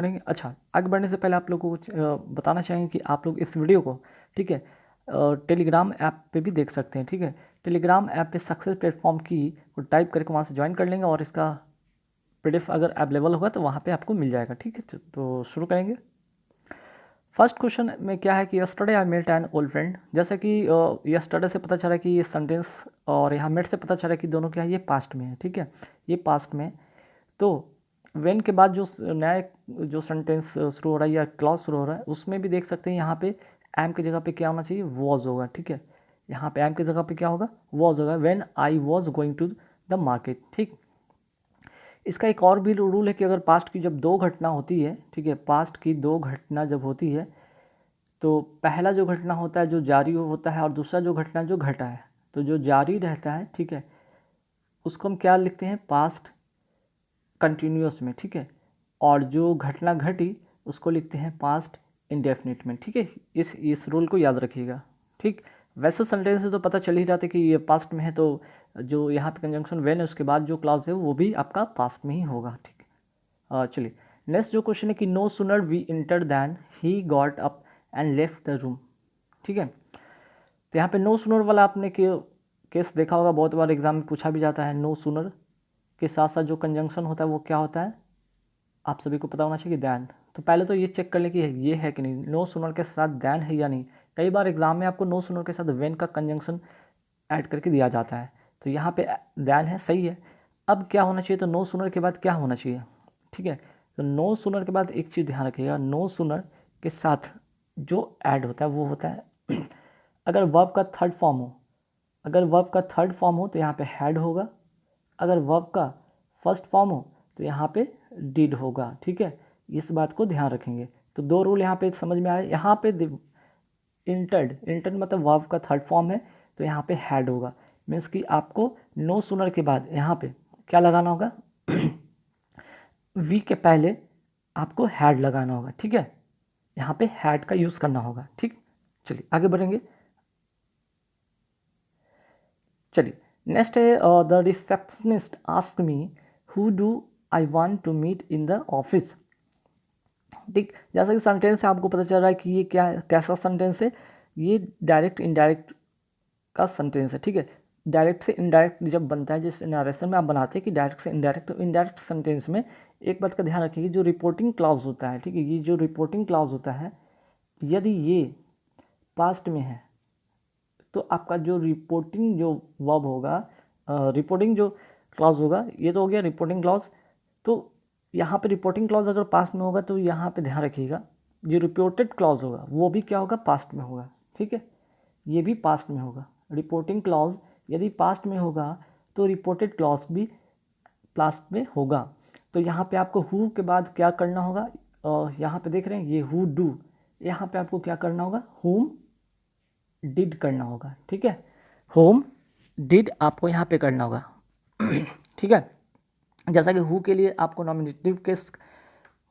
करेंगे। अच्छा, आगे बढ़ने से पहले आप लोगों को बताना चाहेंगे कि आप लोग इस वीडियो को, ठीक है, टेलीग्राम ऐप पे भी देख सकते हैं। ठीक है, टेलीग्राम ऐप पे सक्सेस प्लेटफॉर्म की को टाइप करके वहाँ से ज्वाइन कर लेंगे और इसका पीडीएफ अगर अवेलेबल होगा तो वहाँ पे आपको मिल जाएगा। ठीक है, तो शुरू करेंगे। फर्स्ट क्वेश्चन में क्या है कि yesterday I met an old friend. जैसे कि यस्टरडे से पता चला कि ये सेंटेंस और यहाँ मेट से पता चला कि दोनों क्या है, ये पास्ट में है। ठीक है, ये पास्ट में। तो व्हेन के बाद जो नया जो सेंटेंस शुरू हो रहा है या क्लॉज शुरू हो रहा है उसमें भी देख सकते हैं यहाँ पे एम की जगह पे क्या होना चाहिए, वॉज होगा। ठीक है, यहाँ पे एम की जगह पे क्या होगा, वॉज होगा। When I was going to the market. ठीक, इसका एक और भी रूल है कि अगर पास्ट की जब दो घटना होती है, ठीक है, पास्ट की दो घटना जब होती है तो पहला जो घटना होता है जो जारी होता है और दूसरा जो घटना जो घटा है, तो जो जारी रहता है, ठीक है, उसको हम क्या लिखते हैं, पास्ट कंटिन्यूअस में। ठीक है, और जो घटना घटी उसको लिखते हैं पास्ट इंडेफिनिट में। ठीक है, इस रूल को याद रखिएगा। ठीक, वैसे सेंटेंस से तो पता चल ही जाता है कि ये पास्ट में है, तो जो यहाँ पे कंजंक्शन वेन है उसके बाद जो क्लॉज है वो भी आपका पास्ट में ही होगा। ठीक है, चलिए नेक्स्ट जो क्वेश्चन है कि no sooner we enter than he got up and left the room. ठीक है, तो यहाँ पे नो सुनर वाला आपने केस देखा होगा, बहुत बार एग्जाम में पूछा भी जाता है। नो सुनर के साथ साथ जो कंजंक्शन होता है वो क्या होता है, आप सभी को पता होना चाहिए, दैन। तो पहले तो ये चेक कर लें कि ये है कि नहीं, नो सुनर के साथ दैन है या नहीं। कई बार एग्जाम में आपको नो सुनर के साथ वेन का कंजंक्शन ऐड करके दिया जाता है, तो यहाँ पे दैन है, सही है। अब क्या होना चाहिए, तो नो सुनर के बाद क्या होना चाहिए। ठीक है, तो नो सुनर के बाद एक चीज़ ध्यान रखिएगा, नो सुनर के साथ जो ऐड होता है वो होता है अगर वर्ब का थर्ड फॉर्म हो, अगर वर्ब का थर्ड फॉर्म हो तो यहाँ पे हैड होगा, अगर वर्ब का फर्स्ट फॉर्म हो तो यहाँ पे डिड होगा। ठीक है, इस बात को ध्यान रखेंगे। तो दो रूल यहाँ पे समझ में आए। यहाँ पे इंटर्ड मतलब वर्ब का थर्ड फॉर्म है तो यहाँ पे हैड होगा। मीन्स कि आपको नो सुनर के बाद यहाँ पे क्या लगाना होगा वी के पहले आपको हैड लगाना होगा। ठीक है, यहाँ पे हैड का यूज़ करना होगा। ठीक, चलिए आगे बढ़ेंगे। चलिए नेक्स्ट है the receptionist ask me who do I want to meet in the office. ठीक, जैसा कि सेंटेंस से आपको पता चल रहा है कि ये क्या है, कैसा सेंटेंस है, ये डायरेक्ट इनडायरेक्ट का सेंटेंस है। ठीक है, डायरेक्ट से इनडायरेक्ट जब बनता है, जिस नरेशन में आप बनाते हैं कि डायरेक्ट से इनडायरेक्ट, तो इनडायरेक्ट सेंटेंस में एक बात का ध्यान रखिए, जो रिपोर्टिंग क्लॉज होता है, ठीक है, ये जो रिपोर्टिंग क्लॉज होता है यदि ये पास्ट में है तो आपका जो रिपोर्टिंग जो वर्ब होगा, रिपोर्टिंग जो क्लॉज होगा, ये तो हो गया रिपोर्टिंग क्लॉज। तो यहाँ पे रिपोर्टिंग क्लॉज अगर पास्ट में होगा तो यहाँ पे ध्यान रखिएगा जो रिपोर्टेड क्लॉज होगा वो भी क्या होगा, पास्ट में होगा। ठीक है, ये भी पास्ट में होगा। रिपोर्टिंग क्लॉज यदि पास्ट में होगा तो रिपोर्टेड क्लॉज भी पास्ट में होगा। तो यहाँ पे आपको हु के बाद क्या करना होगा, यहाँ पे देख रहे हैं ये हु डू, यहाँ पे आपको क्या करना होगा, हुम डिड करना होगा। ठीक है, होम डिड आपको यहाँ पे करना होगा। ठीक है, जैसा कि हु के लिए आपको नॉमिनेटिव केस,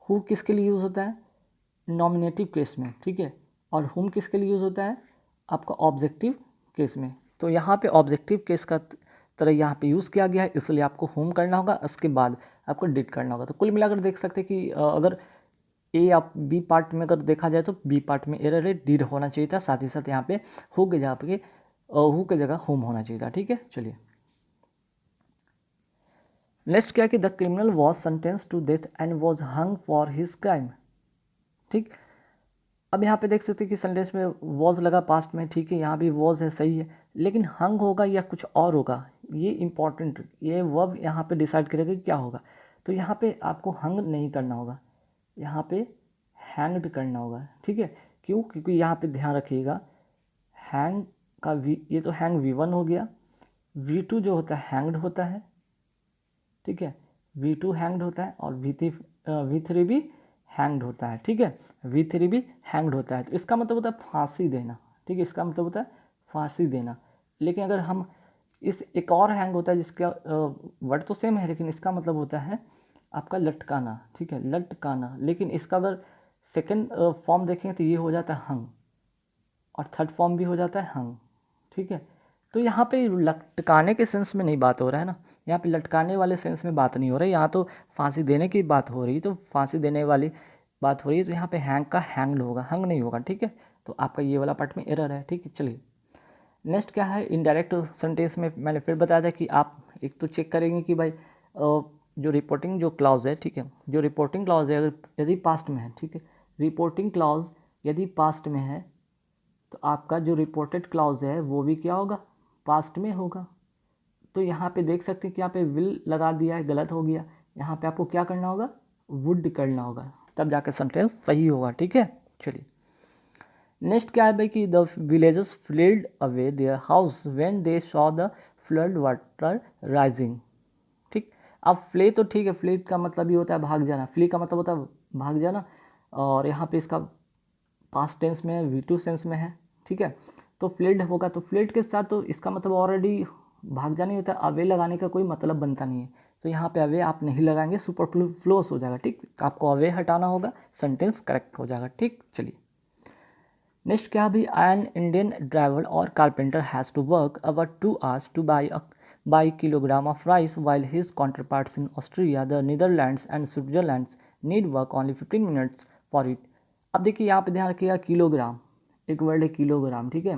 हु किसके लिए यूज़ होता है, नॉमिनेटिव केस में। ठीक है, और हुम किसके लिए यूज़ होता है, आपका ऑब्जेक्टिव केस में। तो यहाँ पे ऑब्जेक्टिव केस का तरह यहाँ पे यूज़ किया गया है, इसलिए आपको हुम करना होगा, उसके बाद आपको डिड करना होगा। तो कुल मिलाकर देख सकते हैं कि अगर ए या बी पार्ट में अगर देखा जाए तो बी पार्ट में एरर है, डिड होना चाहिए था, साथ ही साथ यहाँ पे हु के जगह होम होना चाहिए था। ठीक है, चलिए नेक्स्ट क्या है कि the criminal was sentence to death and was hung for his crime. ठीक, अब यहाँ पे देख सकते हैं कि सेंटेंस में वॉज लगा पास्ट में, ठीक है, यहाँ भी वॉज है, सही है, लेकिन हंग होगा या कुछ और होगा, ये इंपॉर्टेंट, ये वर्ब यहाँ पे डिसाइड करेगा कि क्या होगा। तो यहाँ पे आपको हंग नहीं करना होगा, यहाँ पे हैंग्ड करना होगा। ठीक है, क्यों, क्योंकि यहाँ पे ध्यान रखिएगा हैंग का ये तो हैंग V1 हो गया, V2 जो होता है हैंग्ड होता है। ठीक है, V2 हैंग्ड होता है और V3 भी हैंग्ड होता है। ठीक है, V3 भी हैंग्ड होता है, तो इसका मतलब होता है फांसी देना। ठीक है, इसका मतलब होता है फांसी देना। लेकिन अगर हम इस एक और हैंग होता है जिसका वर्ड तो सेम है लेकिन इसका मतलब होता है आपका लटकाना। ठीक है, लटकाना, लेकिन इसका अगर सेकंड फॉर्म देखें तो ये हो जाता है हंग और थर्ड फॉर्म भी हो जाता है हंग। ठीक है, तो यहाँ पे लटकाने के सेंस में नहीं बात हो रहा है ना, यहाँ पे लटकाने वाले सेंस में बात नहीं हो रही, यहाँ तो फांसी देने की बात हो रही है। तो फांसी देने वाली बात हो रही है तो यहाँ पे हैंग का हैंग्ड होगा, हंग नहीं होगा, ठीक है। तो आपका ये वाला पार्ट में एरर है, ठीक है। चलिए नेक्स्ट क्या है, इनडायरेक्ट सेंटेंस में मैंने फिर बताया था कि आप एक तो चेक करेंगे कि भाई जो रिपोर्टिंग जो क्लॉज है, ठीक है, जो रिपोर्टिंग क्लॉज है अगर यदि पास्ट में है, ठीक है, रिपोर्टिंग क्लॉज यदि पास्ट में है तो आपका जो रिपोर्टेड क्लॉज है वो भी क्या होगा, पास्ट में होगा। तो यहाँ पे देख सकते हैं कि यहाँ पे विल लगा दिया है, गलत हो गया। यहाँ पे आपको क्या करना होगा, वुड करना होगा, तब जाकर सेंटेंस सही होगा, ठीक है। चलिए नेक्स्ट क्या है भाई कि the villagers fled away their house when they saw the flood water rising, ठीक। अब फ्ले तो ठीक है, फ्ले का मतलब ये होता है भाग जाना, फ्ली का मतलब होता है भाग जाना, और यहाँ पे इसका पास्ट टेंस में है, V2 सेंस में है, ठीक है। तो फ्लेड होगा तो फ्लेड के साथ तो इसका मतलब ऑलरेडी भाग जाना ही होता है, अवे लगाने का कोई मतलब बनता नहीं है। तो यहाँ पे अवे आप नहीं लगाएंगे, सुपरफ्लूअस हो जाएगा, ठीक। तो आपको अवे हटाना होगा, सेंटेंस करेक्ट हो जाएगा, ठीक। चलिए नेक्स्ट क्या भी, एन इंडियन ड्राइवर और carpenter has to work hour 2 hours to buy kilogram of rice while his counterparts in Austria, the Netherlands and Switzerland need work only 15 minutes for it। अब देखिए यहाँ पे ध्यान रखिएगा, किलोग्राम, एक वर्ड है kilogram, ठीक है।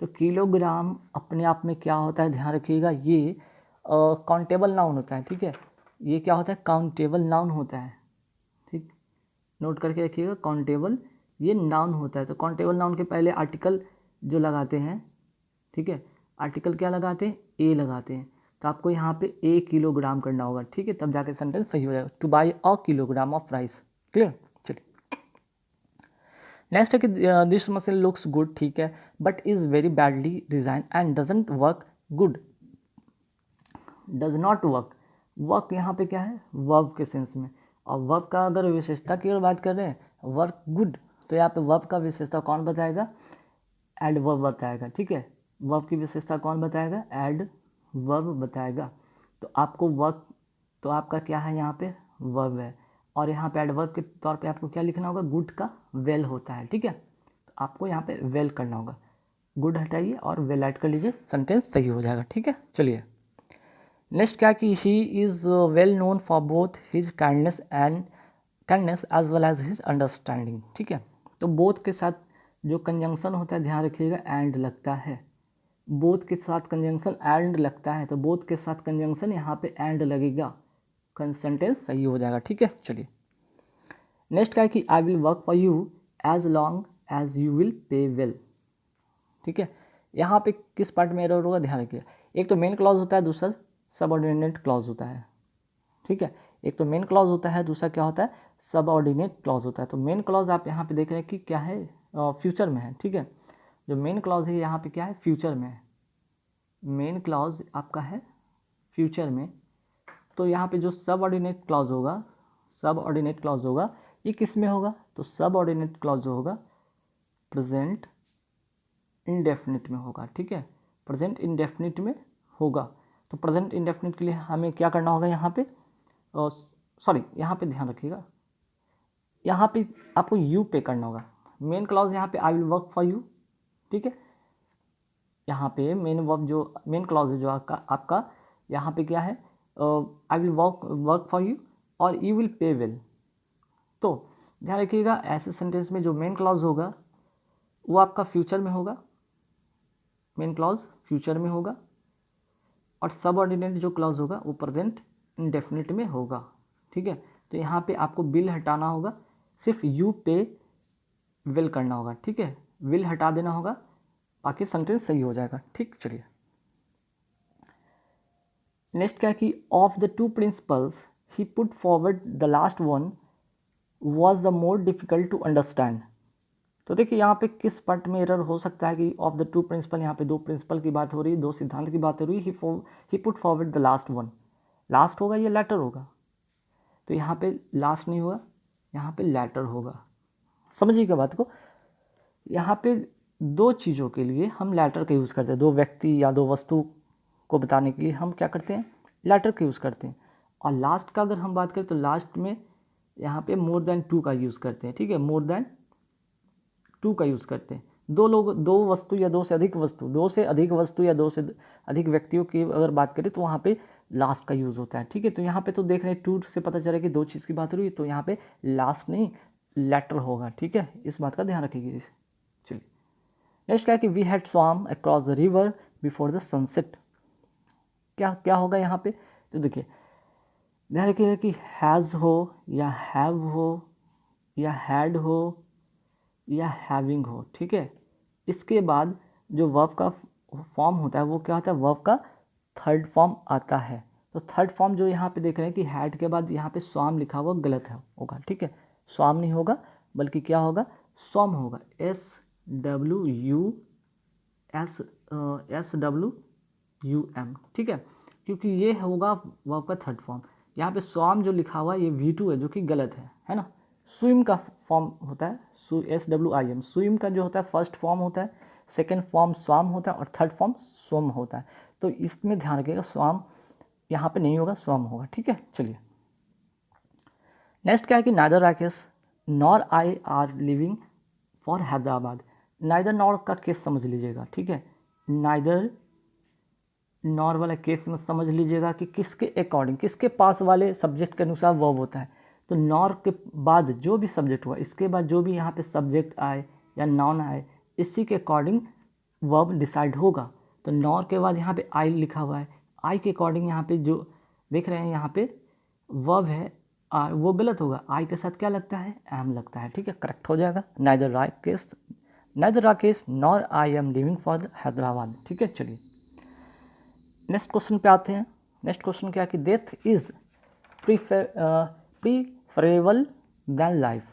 तो किलोग्राम अपने आप में क्या होता है, ध्यान रखिएगा, ये काउंटेबल नाउन होता है, ठीक है। ये क्या होता है, काउंटेबल नाउन होता है, ठीक। नोट करके रखिएगा, काउंटेबल ये नाउन होता है। तो काउंटेबल नाउन के पहले आर्टिकल जो लगाते हैं, ठीक है, आर्टिकल क्या लगाते हैं, ए लगाते हैं। तो आपको यहाँ पे ए किलोग्राम करना होगा, ठीक है, तब जाके सेंटेंस सही हो जाएगा, two by a kilogram of rice. Clear. चलिए नेक्स्ट है कि दिस मशीन लुक्स गुड, ठीक है, but is very badly design and doesn't work good. Does not work, work यहाँ पे क्या है, वर्ब के सेंस में। और वर्ब का अगर विशेषता की अगर बात कर रहे हैं, वर्क गुड, तो यहाँ पे वर्ब का विशेषता कौन बताएगा, एड वर्ब बताएगा, ठीक है। वर्ब की विशेषता कौन बताएगा, एड वर्ब बताएगा। तो आपको वर्क, तो आपका क्या है यहाँ पे, वर्ब है, और यहाँ पे एडवर्ब के तौर पे आपको क्या लिखना होगा, गुड का वेल होता है, ठीक है। तो आपको यहाँ पे वेल करना होगा, गुड हटाइए और वेल ऐड कर लीजिए, सेंटेंस सही हो जाएगा, ठीक है। चलिए नेक्स्ट क्या कि he is well known for both his kindness as well as his understanding, ठीक है। तो बोथ के साथ जो कंजंक्शन होता है, ध्यान रखिएगा, एंड लगता है, बोथ के साथ कंजंक्शन एंड लगता है, तो बोथ के साथ कंजंक्शन यहाँ पे एंड लगेगा, सेंटेंस सही हो जाएगा, ठीक है। चलिए नेक्स्ट क्या है कि I will work for you as long as you will pay well, ठीक है। यहाँ पे किस पार्ट में एरर होगा, ध्यान रखिएगा, एक तो मेन क्लॉज होता है, दूसरा सबऑर्डिनेट क्लॉज होता है, ठीक है। एक तो मेन क्लॉज होता है, दूसरा क्या होता है, सबऑर्डिनेट क्लॉज होता है। तो मेन क्लॉज आप यहाँ पे देख रहे हैं कि क्या है, फ्यूचर में है, ठीक है। जो मेन क्लॉज है यहाँ पे क्या है, फ्यूचर में है, मेन क्लॉज आपका है फ्यूचर में। तो यहाँ पे जो सबऑर्डिनेट क्लॉज होगा, सबऑर्डिनेट क्लॉज होगा, ये किस में होगा, तो सबऑर्डिनेट क्लॉज जो होगा प्रेजेंट इंडेफिनिट में होगा, ठीक है, प्रेजेंट इंडेफिनिट में होगा। तो प्रेजेंट इंडेफिनिट के लिए हमें क्या करना होगा, यहाँ पे सॉरी यहाँ पे ध्यान रखिएगा, यहाँ पे आपको यू पे करना होगा। मेन क्लॉज यहाँ पे आई विल वर्क फॉर यू, ठीक है। यहाँ पे मेन वर्ब जो मेन क्लॉज है जो आपका यहाँ पे क्या है, आई विल वर्क फॉर यू और यू विल पे वेल। तो ध्यान रखिएगा, ऐसे सेंटेंस में जो मेन क्लॉज होगा वो आपका फ्यूचर में होगा, मेन क्लॉज फ्यूचर में होगा, और सबऑर्डिनेट जो क्लॉज होगा वो प्रेजेंट इंडेफिनिट में होगा, ठीक है। तो यहाँ पे आपको बिल हटाना होगा, सिर्फ यू पे विल करना होगा, ठीक है, विल हटा देना होगा, बाकी सेंटेंस सही हो जाएगा, ठीक। चलिए नेक्स्ट क्या कि of the two principles he put forward the last one was the more difficult to understand. तो देखिए यहाँ पे किस पार्ट में एरर हो सकता है कि ऑफ द टू प्रिंसिपल, यहाँ पे दो प्रिंसिपल की बात हो रही है, दो सिद्धांत की बात हो रही है, he put forward the last one, last होगा या लेटर होगा, तो यहाँ पे लास्ट नहीं होगा, यहाँ पे लेटर होगा, समझिएगा बात को। यहाँ पे दो चीज़ों के लिए हम लेटर का यूज़ करते हैं, दो व्यक्ति या दो वस्तु को बताने के लिए हम क्या करते हैं, लेटर का यूज़ करते हैं। और लास्ट का अगर हम बात करें तो लास्ट में यहाँ पे मोर देन टू का यूज़ करते हैं, ठीक है, मोर देन टू का यूज़ करते हैं। दो लोग, दो वस्तु या दो से अधिक वस्तु, दो से अधिक वस्तु या दो से अधिक व्यक्तियों की अगर बात करें तो वहाँ पे लास्ट का यूज़ होता है, ठीक है। तो यहाँ पे तो देख रहे हैं टू से पता चला कि दो चीज़ की बात हो रही है, तो यहाँ पे लास्ट नहीं लेटर होगा, ठीक है। इस बात का ध्यान रखिएगा इसे। चलिए नेक्स्ट क्या है कि we had swum across the river before the sunset. क्या क्या होगा यहाँ पे, तो देखिए ध्यान रखिएगा कि हैज़ हो या हैव हो या हैड हो या हैविंग हो, ठीक है। इसके बाद जो वर्ब का फॉर्म होता है वो क्या होता है, वर्ब का थर्ड फॉर्म आता है। तो थर्ड फॉर्म जो यहाँ पे देख रहे हैं कि हैड के बाद यहाँ पे स्वाम लिखा हुआ गलत है होगा, ठीक है। स्वाम नहीं होगा बल्कि क्या होगा, स्वम होगा, SWUM, ठीक है। क्योंकि ये होगा वर्ब का थर्ड फॉर्म। यहाँ पे स्वाम जो लिखा हुआ है ये V2 है जो कि गलत है ना। स्विम का फॉर्म होता है SWIM, स्विम का जो होता है फर्स्ट फॉर्म होता है, सेकेंड फॉर्म स्वाम होता है और थर्ड फॉर्म स्वम होता है। तो इसमें ध्यान रखिएगा स्वाम यहाँ पे नहीं होगा, स्वम होगा, ठीक है। चलिए नेक्स्ट क्या है कि neither Rakesh nor I R living for Hyderabad. Neither nor का केस समझ लीजिएगा, ठीक है। नाइदर नॉर वाला केस में समझ लीजिएगा कि किसके अकॉर्डिंग, किसके पास वाले सब्जेक्ट के अनुसार वर्ब होता है। तो नॉर के बाद जो भी सब्जेक्ट हुआ, इसके बाद जो भी यहाँ पे सब्जेक्ट आए या नाउन आए, इसी के अकॉर्डिंग वर्ब डिसाइड होगा। तो नॉर के बाद यहाँ पे आई लिखा हुआ है, आई के अकॉर्डिंग यहाँ पे जो देख रहे हैं यहाँ पे वर्ब है वो गलत होगा। आई के साथ क्या लगता है, एम लगता है, ठीक है, करेक्ट हो जाएगा। Neither Rakesh nor I am living for Hyderabad, ठीक है। चलिए नेक्स्ट क्वेश्चन पे आते हैं। नेक्स्ट क्वेश्चन क्या है कि death is preferable than life.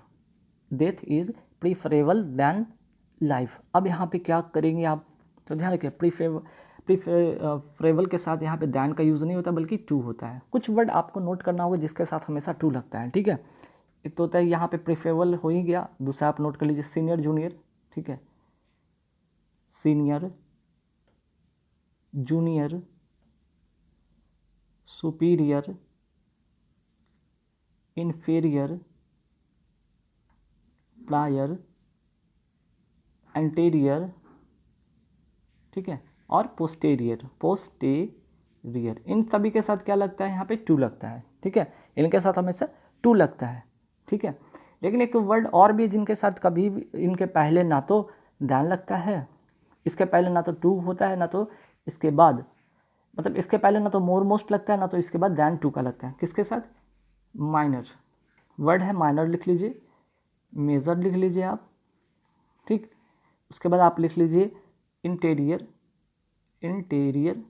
Death is preferable than life. अब यहाँ पे क्या करेंगे आप, तो ध्यान रखिए प्रीफरेबल के साथ यहाँ पे दैन का यूज़ नहीं होता बल्कि टू होता है। कुछ वर्ड आपको नोट करना होगा जिसके साथ हमेशा टू लगता है, ठीक है। एक तो होता है यहाँ पे प्रीफरेबल हो ही गया, दूसरा आप नोट कर लीजिए सीनियर जूनियर, ठीक है, senior junior superior inferior prior anterior, ठीक है, और पोस्टेरियर। इन सभी के साथ क्या लगता है, यहाँ पे टू लगता है, ठीक है। इनके साथ हमेशा टू लगता है, ठीक है। लेकिन एक वर्ड और भी जिनके साथ कभी भी इनके पहले ना तो दैन लगता है, इसके पहले ना तो टू होता है, ना तो इसके बाद, मतलब इसके पहले ना तो मोर मोस्ट लगता है, ना तो इसके बाद दैन टू का लगता है। किसके साथ, माइनर वर्ड है, माइनर लिख लीजिए, मेजर लिख लीजिए आप, ठीक। उसके बाद आप लिख लीजिए इंटीरियर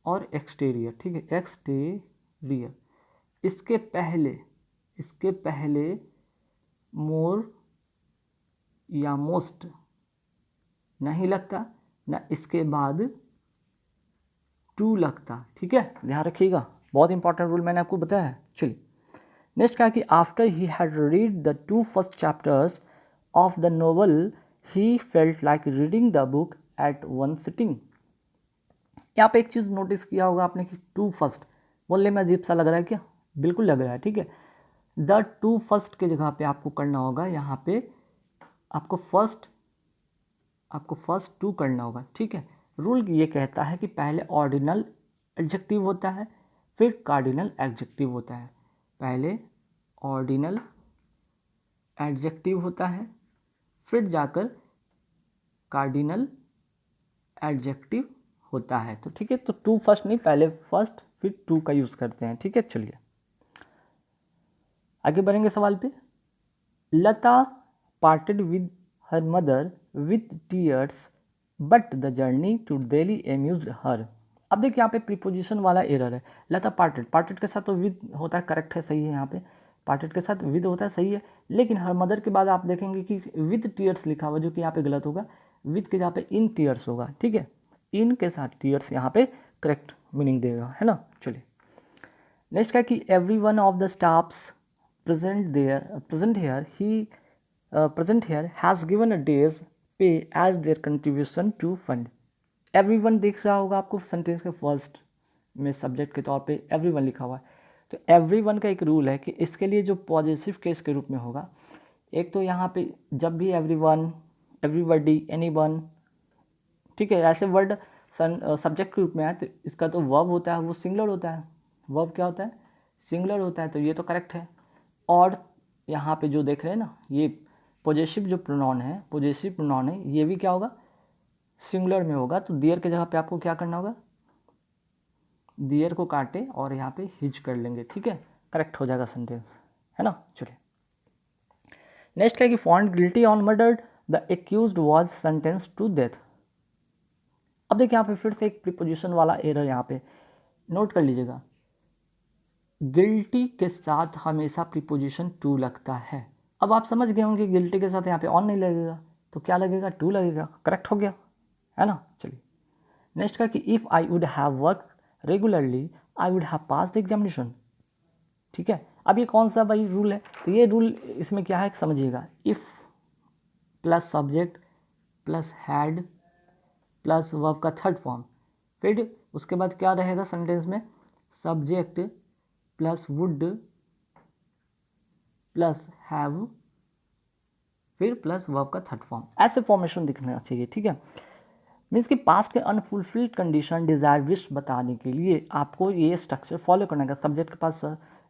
और एक्सटीरियर, ठीक है, एक्सटीरियर। इसके पहले मोर या मोस्ट नहीं लगता, ना इसके बाद टू लगता, ठीक है, ध्यान रखिएगा, बहुत इंपॉर्टेंट रूल मैंने आपको बताया है। चलिए नेक्स्ट क्या कि after he had read the 2 first chapters of the novel he felt like reading the book at one sitting. यहाँ पे एक चीज़ नोटिस किया होगा आपने कि 2 फर्स्ट बोलने में अजीब सा लग रहा है क्या, बिल्कुल लग रहा है, ठीक है। द 2 फर्स्ट के जगह पे आपको करना होगा, यहाँ पे आपको फर्स्ट 2 करना होगा, ठीक है। रूल ये कहता है कि पहले ऑर्डिनल एडजेक्टिव होता है, फिर कार्डिनल एडजेक्टिव होता है। पहले ऑर्डिनल एडजेक्टिव होता है, फिर जाकर कार्डिनल एडजेक्टिव होता है। तो ठीक है, तो 2 फर्स्ट नहीं, पहले फर्स्ट फिर 2 का यूज़ करते हैं, ठीक है। चलिए आगे बढ़ेंगे सवाल पे। Lata parted with her mother with tears but the journey to Delhi amused her. अब देखिए यहाँ पे प्रीपोजिशन वाला एरर है। लता पार्टेड के साथ तो विद होता है, करेक्ट है, सही है। यहाँ पे पार्टेड के साथ विद होता है, सही है। लेकिन हर मदर के बाद आप देखेंगे कि विद टीयर्स लिखा हुआ, जो कि यहाँ पे गलत होगा। विद के जहाँ पे इन टीयर्स होगा, ठीक है। इन के साथ टीयर्स यहाँ पे करेक्ट मीनिंग देगा, है ना। चलिए नेक्स्ट क्या कि every one of the staffs present here has given a day's pay as their contribution to fund। everyone दिख रहा होगा आपको सेंटेंस के फर्स्ट में सब्जेक्ट के तौर पे everyone लिखा हुआ है। तो everyone का एक रूल है कि इसके लिए जो पॉजिटिव केस के रूप में होगा, एक तो यहाँ पे जब भी everyone, everybody, anyone, ठीक है, ऐसे वर्ड सब्जेक्ट के रूप में आए तो इसका तो वर्ब होता है वो सिंगुलर होता है, वर्ब क्या होता है, सिंगुलर होता है, तो ये तो करेक्ट है। और यहाँ पे जो देख रहे हैं ना, ये पोजेसिव जो प्रोनाउन है, पोजेसिव प्रोनाउन है, ये भी क्या होगा, सिंगुलर में होगा। तो देयर के जगह पे आपको क्या करना होगा, देयर को काटे और यहाँ पे हिज कर लेंगे, ठीक है, करेक्ट हो जाएगा सेंटेंस, है ना। चलिए नेक्स्ट है कि found guilty on murder the accused was sentence to death. अब देखिए यहाँ पे फिर से एक प्रीपोजिशन वाला एरर यहाँ पे नोट कर लीजिएगा। गिल्टी के साथ हमेशा प्रीपोजिशन टू लगता है। अब आप समझ गए होंगे गिल्टी के साथ यहाँ पे ऑन नहीं लगेगा, तो क्या लगेगा, टू लगेगा, करेक्ट हो गया, है ना। चलिए नेक्स्ट का कि if I would have work regularly I would have pass the examination, ठीक है। अब ये कौन सा भाई रूल है, तो ये रूल इसमें क्या है समझिएगा, if plus subject plus had plus verb का थर्ड फॉर्म, फिर उसके बाद क्या रहेगा सेंटेंस में, subject plus would plus have फिर प्लस वर्ब का थर्ड फॉर्म, ऐसे फॉर्मेशन दिखना चाहिए, ठीक है। मीन्स कि पास्ट के अनफुलफिल्ड कंडीशन डिज़ायर विश बताने के लिए आपको ये स्ट्रक्चर फॉलो करना है। सब्जेक्ट के पास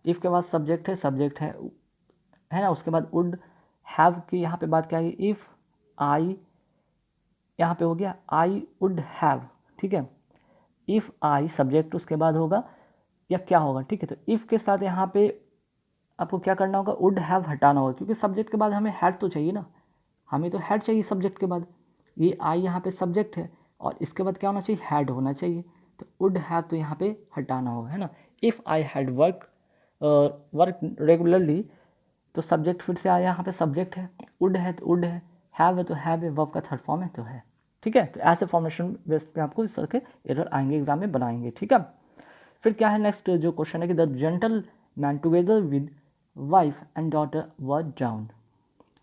इफ़ के पास सब्जेक्ट है ना, उसके बाद वुड, हैव की यहाँ पे बात क्या है, इफ़ आई, यहाँ पे हो गया आई वुड हैव, ठीक है। इफ़ आई सब्जेक्ट उसके बाद होगा या क्या होगा, ठीक है। तो इफ़ के साथ यहाँ पे आपको क्या करना होगा, वुड हैव हटाना होगा, क्योंकि सब्जेक्ट के बाद हमें हैड तो चाहिए ना, हमें तो हैड चाहिए सब्जेक्ट के बाद। ये आई यहाँ पे सब्जेक्ट है और इसके बाद क्या होना चाहिए, हैड होना चाहिए, तो वुड हैव तो यहाँ पे हटाना होगा, है ना। If I had work regularly, तो सब्जेक्ट फिर से आया, यहाँ पे सब्जेक्ट है, वुड है तो वुड है, हैव है तो हैव है, वर्ब का थर्ड फॉर्म है तो है, ठीक है। तो ऐसे फॉर्मेशन बेस पे आपको इस तरह के एरर आएंगे एग्जाम में बनाएंगे, ठीक है। फिर क्या है नेक्स्ट जो क्वेश्चन है कि the gentle man together with wife and daughter वर ड्राउन्ड।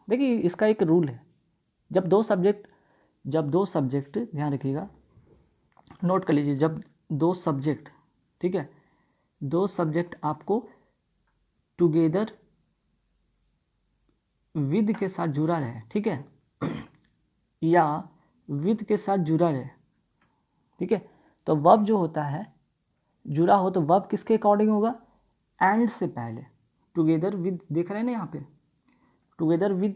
देखिए इसका एक रूल है, जब दो सब्जेक्ट ध्यान रखिएगा, नोट कर लीजिए, जब दो सब्जेक्ट, ठीक है, दो सब्जेक्ट आपको टुगेदर विद के साथ जुड़ा रहे, ठीक है, या विद के साथ जुड़ा रहे, ठीक है, तो वर्ब जो होता है जुड़ा हो तो वर्ब किसके अकॉर्डिंग होगा, एंड से पहले, टुगेदर विद देख रहे हैं ना यहाँ पे, together with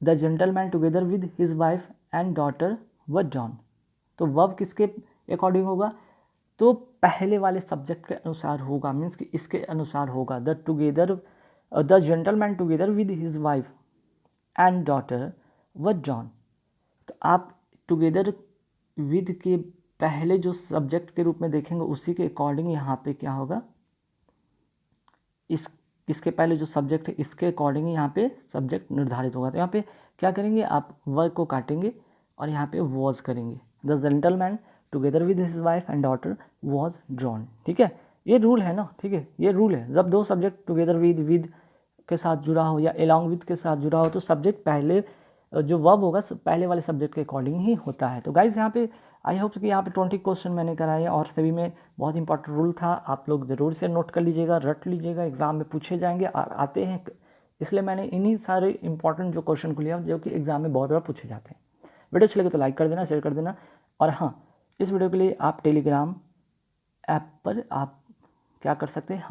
the gentleman together with his wife and daughter वर ड्राउन्ड, तो वर्ब किसके अकॉर्डिंग होगा, तो पहले वाले सब्जेक्ट के अनुसार होगा, मीन्स कि इसके अनुसार होगा, the gentleman together with his wife and daughter वर ड्राउन्ड। तो आप टुगेदर विद के पहले जो सब्जेक्ट के रूप में देखेंगे उसी के अकॉर्डिंग यहाँ पे क्या होगा, इसके पहले जो सब्जेक्ट है इसके अकॉर्डिंग यहाँ पे सब्जेक्ट निर्धारित होगा। तो यहाँ पे क्या करेंगे, आप वर्ब को काटेंगे और यहाँ पे वॉज करेंगे, the gentleman together with his wife and daughter was drawn, ठीक है। ये रूल है ना, ठीक है, ये रूल है, जब दो सब्जेक्ट टुगेदर विद के साथ जुड़ा हो या अलॉन्ग विद के साथ जुड़ा हो तो सब्जेक्ट पहले जो वर्ब होगा पहले वाले सब्जेक्ट के अकॉर्डिंग ही होता है। तो गाइज यहाँ पे आई होप कि यहाँ पे 20 क्वेश्चन मैंने कराए और सभी में बहुत इंपॉर्टेंट रूल था, आप लोग ज़रूर से नोट कर लीजिएगा, रट लीजिएगा, एग्ज़ाम में पूछे जाएंगे और आते हैं, इसलिए मैंने इन्हीं सारे इंपॉर्टेंट जो क्वेश्चन को लिया जो कि एग्ज़ाम में बहुत बार पूछे जाते हैं। वीडियो अच्छी लगे तो लाइक कर देना, शेयर कर देना, और हाँ इस वीडियो के लिए आप टेलीग्राम ऐप पर आप क्या कर सकते हैं,